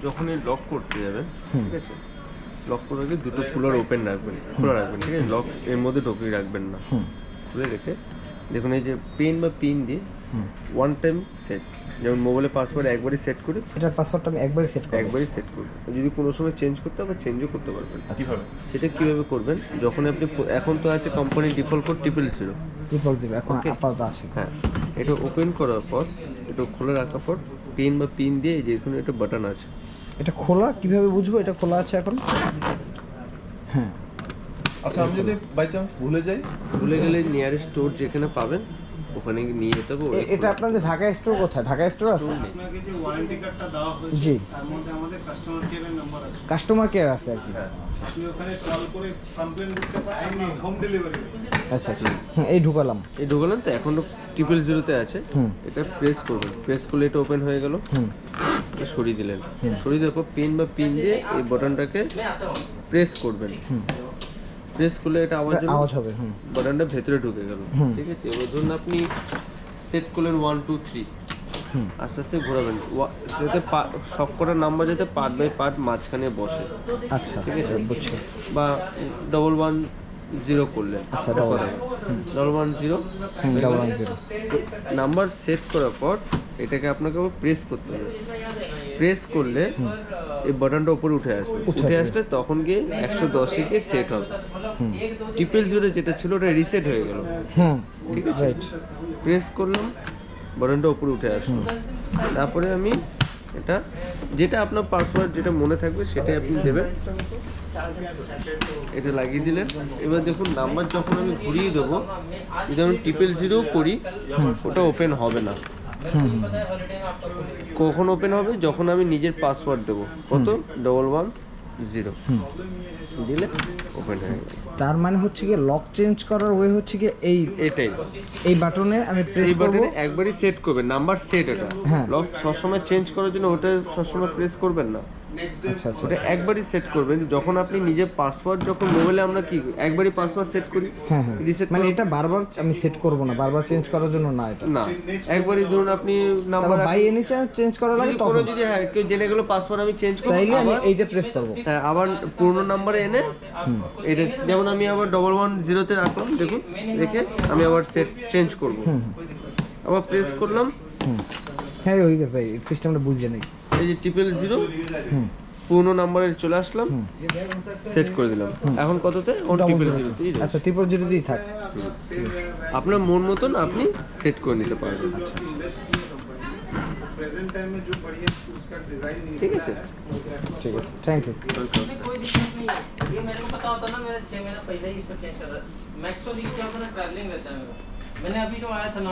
যখনই লক করতে যাবেন, ঠিক আছে, লক করার আগে দুটো কুলার ওপেন রাখবেন, খোলা রাখবেন, ঠিক আছে, লক এর মধ্যে ঢুকিয়ে রাখবেন না, খুলে রেখে দেখুন এই যে পেন বা পিন দিয়ে ওয়ান টাইম সেট, যেমন মোবাইলে পাসওয়ার্ড একবারই সেট করি, এটার পাসওয়ার্ডটা আমি একবারই সেট করব। যদি কোনো সময় চেঞ্জ করতে হবে চেঞ্জও করতে পারবেন। কীভাবে সেটা কীভাবে করবেন, যখন আপনি এখন তো আছে কোম্পানি ডিফল্ট কোড 000 এখন আপাতত আছে। হ্যাঁ, এটা ওপেন করার পর এটা খুলে রাখার পর পেন বা পিন দিয়ে এই যে এখানে একটা বাটন আছে, এটা খোলা কিভাবে বুঝবো এটা খোলা আছে এখন? হ্যাঁ, আচ্ছা, আমি যদি বাই চান্স ভুলে গেলে নিয়ারেস্ট স্টোর যেখানে পাবেন ওখানে নিয়ে যেতে হবে। এটা আপনাদের ঢাকা স্টোর কোথায়? ঢাকা স্টোর আছে? আপনাকে যে ওয়ারেন্টি কার্ডটা দেওয়া হয়েছে জি, তার মধ্যে আমাদের কাস্টমার কেয়ারের নাম্বার আছে। কাস্টমার কেয়ার আছে আর কি। আপনি ওখানে কল করে কমপ্লেইন করতে পারেন, হোম ডেলিভারি। আচ্ছা আচ্ছা, হ্যাঁ, এই ঢুকালাম তো এখন 000 আছে। এটা প্রেস করবেন, প্রেস করলে এটা ওপেন হয়ে গেল। সরিয়ে দিলেন, সরিয়ে দেওয়ার পর পেন বা পিন দিয়ে এই বাটনটাকে প্রেস করবেন। প্রেস করলে এটা আওয়াজ হবে, বাটনটা ভেতরে ঢুকে গেল, ঠিক আছে। এবার ধরুন আপনি সেট করলেন 1 2 3, আস্তে আস্তে ঘোরাবেন যাতে সব কটা নাম্বার যাতে পার্ট বাই পার্ট মাঝখানে বসে। আচ্ছা, ঠিক আছে, বুঝছি। বা 110 করলেন, আচ্ছা, 110 নাম্বার সেট করার পর এটাকে আপনাকে প্রেস করতে হবে। প্রেস করলে এই বাটনটা উপরে উঠে আসলে তখন গিয়ে 110 গিয়ে সেট হবে। 000 যেটা ছিল ওটা রিসেট হয়ে গেল, ঠিক আছে। প্রেস করলাম, বাটনটা উপরে উঠে আসলো। তারপরে আমি এটা যেটা আপনার পাসওয়ার্ড যেটা মনে থাকবে সেটাই আপনি দেবেন, এটা লাগিয়ে দিলেন। এবার দেখুন নাম্বার যখন আমি ঘুরিয়ে দেবো, যদি আমি 000 করি ওটা ওপেন হবে না। কখন ওপেন হবে? যখন আমি নিজের পাসওয়ার্ড দেবো, কত 110 দিলে ওপেন হয়ে গেল। তার মানে হচ্ছে কি লক চেঞ্জ করার ওয়ে হচ্ছে কি এটাই, এই বাটনে আমি প্রেস করব, একবারই সেট করবেন নাম্বার সেট। এটা লক সবসময় চেঞ্জ করার জন্য ওটা সবসময় প্রেস করবেন না। আচ্ছা আচ্ছা, ওটা একবারই সেট করবেন যখন আপনি নিজের পাসওয়ার্ড, যখন মোবাইলে আমরা কি একবারই পাসওয়ার্ড সেট করি, রিসেট, মানে এটা বারবার আমি সেট করব না, বারবার চেঞ্জ করার জন্য না, এটা না, একবারই ধরুন আপনি number by any chance change করা লাগে তখন যদি কেউ জেনে গেল পাসওয়ার্ড আমি চেঞ্জ করব, তাইলে আমি এইটা প্রেস করব। হ্যাঁ, আবার পুরনো নাম্বারে এনে এটা, যেমন আমি আবার 110 তে রাখলাম, দেখুন রেখে আমি আবার সেট চেঞ্জ করব, আবার প্রেস করলাম। হ্যাঁ, হয়ে গেছে ভাই, সিস্টেমটা বুঝে নেই। এই যে 000 পুরনো নাম্বারে চলে আসলাম, সেট করে দিলাম। এখন কততে? 000। আচ্ছা, 000 দিই থাক, আপনার মন মতন আপনি সেট করে নিতে পারবেন। ঠিক আছে, ঠিক আছে, থ্যাংক ইউ। ये मेरे को पता होता ना, मेरा 6 महीना पहले ही इसको चेंज कर रहा। मैक्सो दी क्या अपना ट्रैवलिंग रहता है मेरा। मैंने अभी जो आया था ना